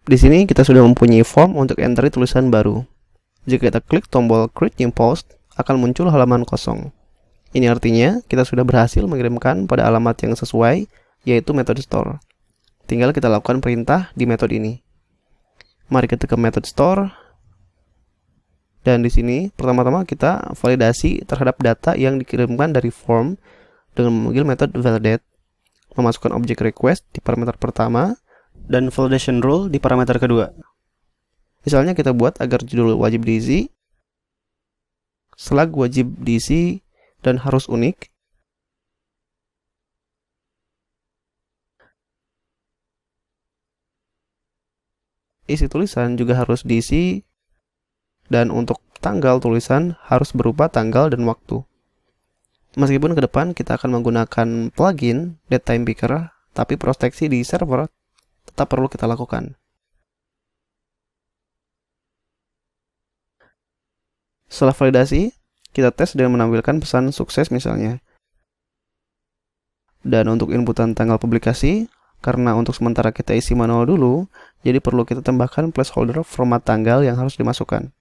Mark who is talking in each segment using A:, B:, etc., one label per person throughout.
A: Di sini kita sudah mempunyai form untuk entry tulisan baru. Jika kita klik tombol Create New Post, akan muncul halaman kosong. Ini artinya kita sudah berhasil mengirimkan pada alamat yang sesuai, yaitu metode store. Tinggal kita lakukan perintah di metode ini. Mari kita ke metode store. Dan di sini pertama-tama kita validasi terhadap data yang dikirimkan dari form dengan memanggil metode validate, memasukkan objek request di parameter pertama dan validation rule di parameter kedua. Misalnya kita buat agar judul wajib diisi, slug wajib diisi dan harus unik. Isi tulisan juga harus diisi, dan untuk tanggal tulisan harus berupa tanggal dan waktu. Meskipun ke depan kita akan menggunakan plugin DateTime Picker, tapi proteksi di server tetap perlu kita lakukan. Setelah validasi, kita tes dengan menampilkan pesan sukses misalnya. Dan untuk inputan tanggal publikasi, karena untuk sementara kita isi manual dulu, jadi perlu kita tambahkan placeholder format tanggal yang harus dimasukkan.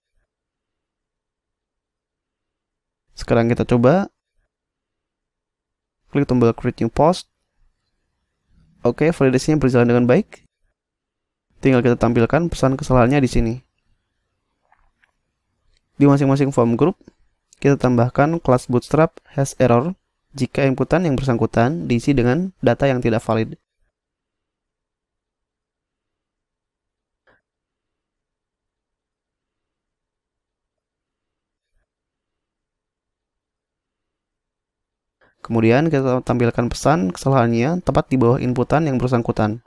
A: Sekarang kita coba. Klik tombol Create New Post. Oke, validasinya berjalan dengan baik. Tinggal kita tampilkan pesan kesalahannya di sini. Di masing-masing form group, kita tambahkan kelas Bootstrap has error jika inputan yang bersangkutan diisi dengan data yang tidak valid. Kemudian kita tampilkan pesan kesalahannya tepat di bawah inputan yang bersangkutan.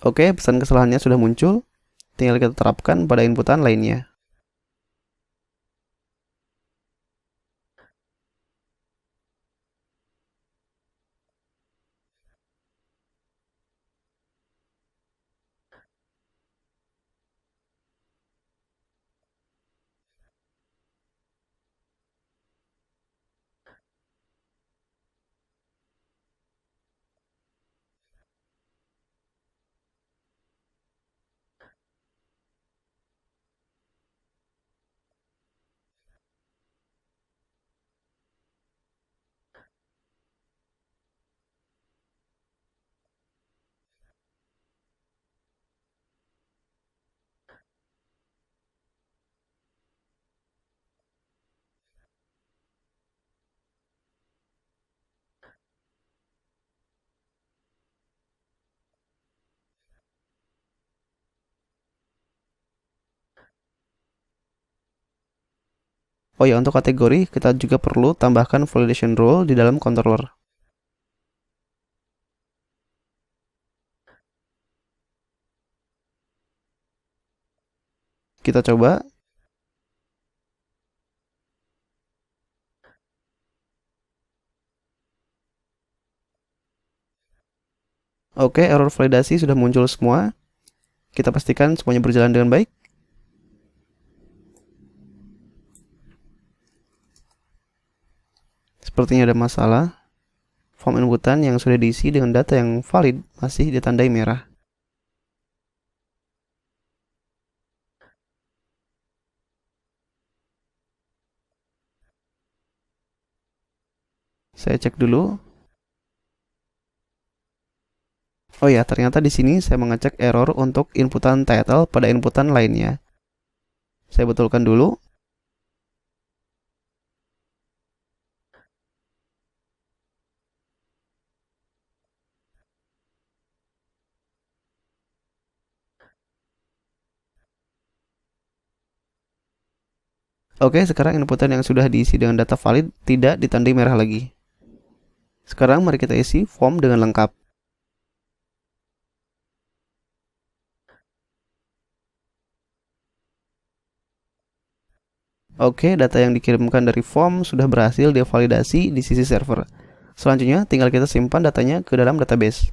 A: Oke, pesan kesalahannya sudah muncul. Tinggal kita terapkan pada inputan lainnya. Oh ya, untuk kategori kita juga perlu tambahkan validation rule di dalam controller. Kita coba. Oke, error validasi sudah muncul semua. Kita pastikan semuanya berjalan dengan baik. Sepertinya ada masalah. Form inputan yang sudah diisi dengan data yang valid masih ditandai merah. Saya cek dulu. Oh ya, ternyata di sini saya mengecek error untuk inputan title pada inputan lainnya. Saya betulkan dulu. Oke, sekarang inputan yang sudah diisi dengan data valid tidak ditandai merah lagi. Sekarang mari kita isi form dengan lengkap. Oke, data yang dikirimkan dari form sudah berhasil divalidasi di sisi server. Selanjutnya, tinggal kita simpan datanya ke dalam database.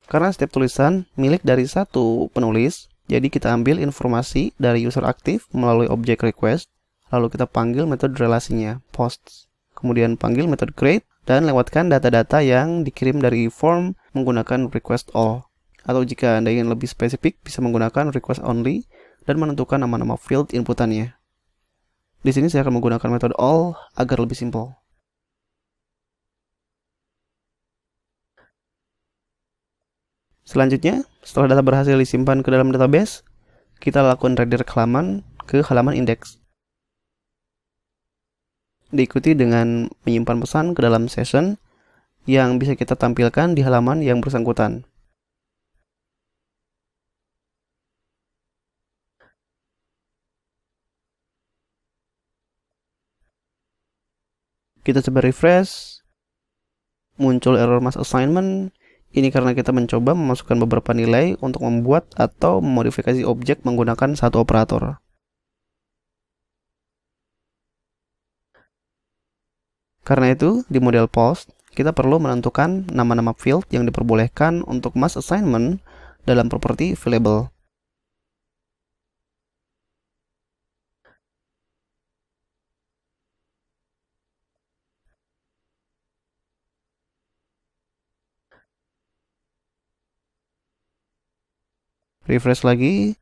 A: Karena setiap tulisan milik dari satu penulis, jadi kita ambil informasi dari user aktif melalui objek request, lalu kita panggil metode relasinya, posts. Kemudian panggil metode create, dan lewatkan data-data yang dikirim dari form menggunakan request all. Atau jika Anda ingin lebih spesifik, bisa menggunakan request only dan menentukan nama-nama field inputannya. Di sini saya akan menggunakan metode all agar lebih simpel. Selanjutnya, setelah data berhasil disimpan ke dalam database, kita lakukan redirect halaman ke halaman indeks. Diikuti dengan menyimpan pesan ke dalam session yang bisa kita tampilkan di halaman yang bersangkutan. Kita coba refresh, muncul error mass assignment. Ini karena kita mencoba memasukkan beberapa nilai untuk membuat atau memodifikasi objek menggunakan satu operator. Karena itu, di model post, kita perlu menentukan nama-nama field yang diperbolehkan untuk mass assignment dalam properti available. Refresh lagi.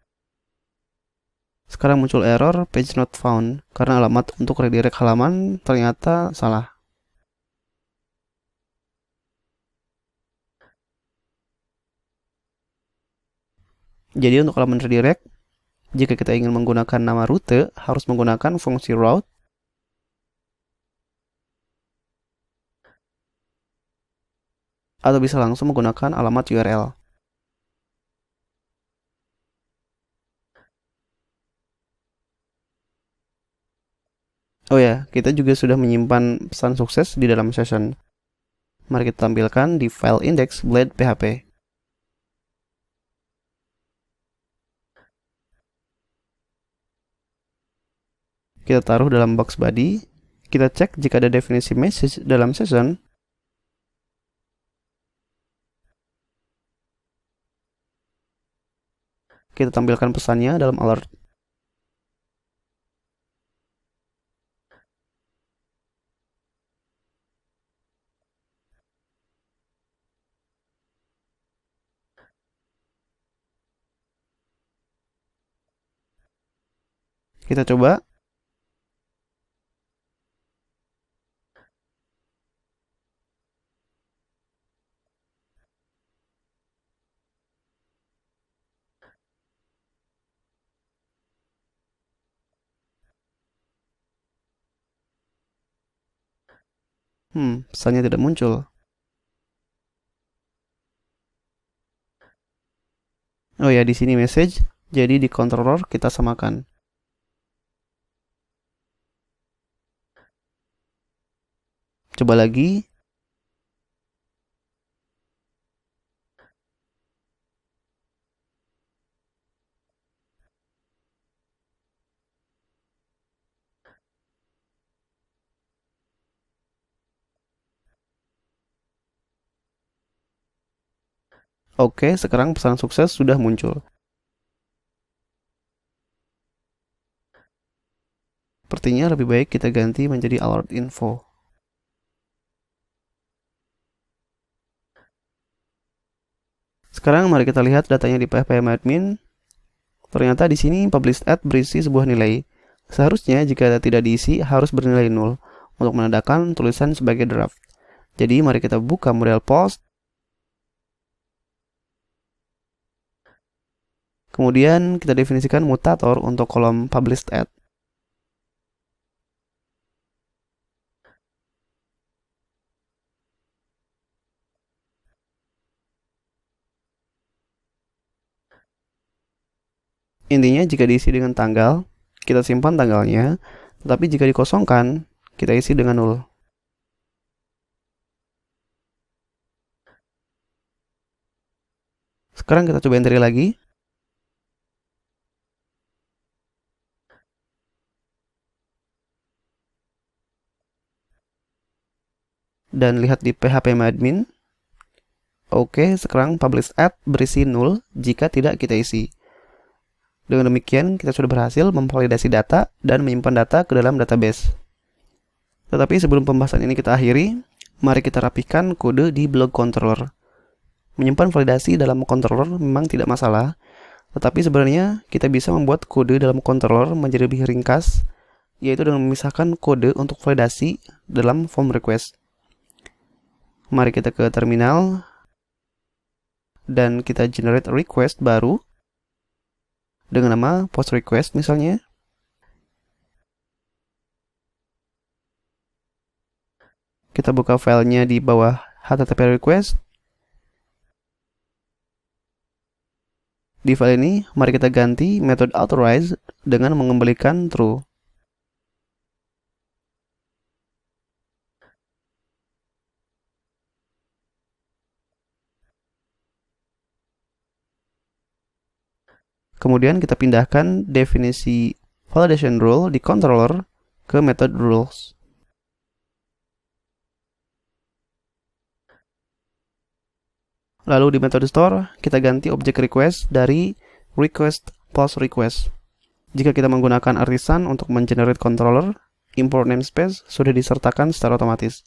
A: Sekarang muncul error page not found karena alamat untuk redirect halaman ternyata salah. Jadi untuk halaman redirect, jika kita ingin menggunakan nama rute, harus menggunakan fungsi route atau bisa langsung menggunakan alamat URL. Oh ya, kita juga sudah menyimpan pesan sukses di dalam session. Mari kita tampilkan di file index blade php. Kita taruh dalam box body. Kita cek jika ada definisi message dalam session. Kita tampilkan pesannya dalam alert. Kita coba. Pesannya tidak muncul. Oh ya, di sini message. Jadi di controller kita samakan. Coba lagi. Oke, sekarang pesan sukses sudah muncul. Sepertinya lebih baik kita ganti menjadi alert info. Sekarang mari kita lihat datanya di phpMyAdmin. Ternyata di sini published at berisi sebuah nilai. Seharusnya jika tidak diisi harus bernilai 0 untuk menandakan tulisan sebagai draft. Jadi mari kita buka model post. Kemudian kita definisikan mutator untuk kolom published at. Intinya jika diisi dengan tanggal, kita simpan tanggalnya, tetapi jika dikosongkan, kita isi dengan 0. Sekarang kita coba entry lagi. dan lihat di phpMyAdmin. Oke, sekarang publish add berisi null jika tidak kita isi. Dengan demikian, kita sudah berhasil memvalidasi data dan menyimpan data ke dalam database. Tetapi sebelum pembahasan ini kita akhiri, mari kita rapikan kode di blog controller. Menyimpan validasi dalam controller memang tidak masalah, tetapi sebenarnya kita bisa membuat kode dalam controller menjadi lebih ringkas, yaitu dengan memisahkan kode untuk validasi dalam form request. Mari kita ke terminal, dan kita generate request baru dengan nama post request misalnya. Kita buka filenya di bawah http request. Di file ini, mari kita ganti method authorize dengan mengembalikan true. Kemudian kita pindahkan definisi validation rule di controller ke method rules. Lalu di method store, kita ganti objek request dari request post request. Jika kita menggunakan artisan untuk mengenerate controller, import namespace sudah disertakan secara otomatis.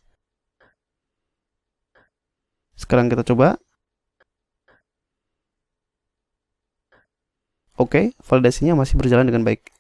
A: Sekarang kita coba. Oke, validasinya masih berjalan dengan baik.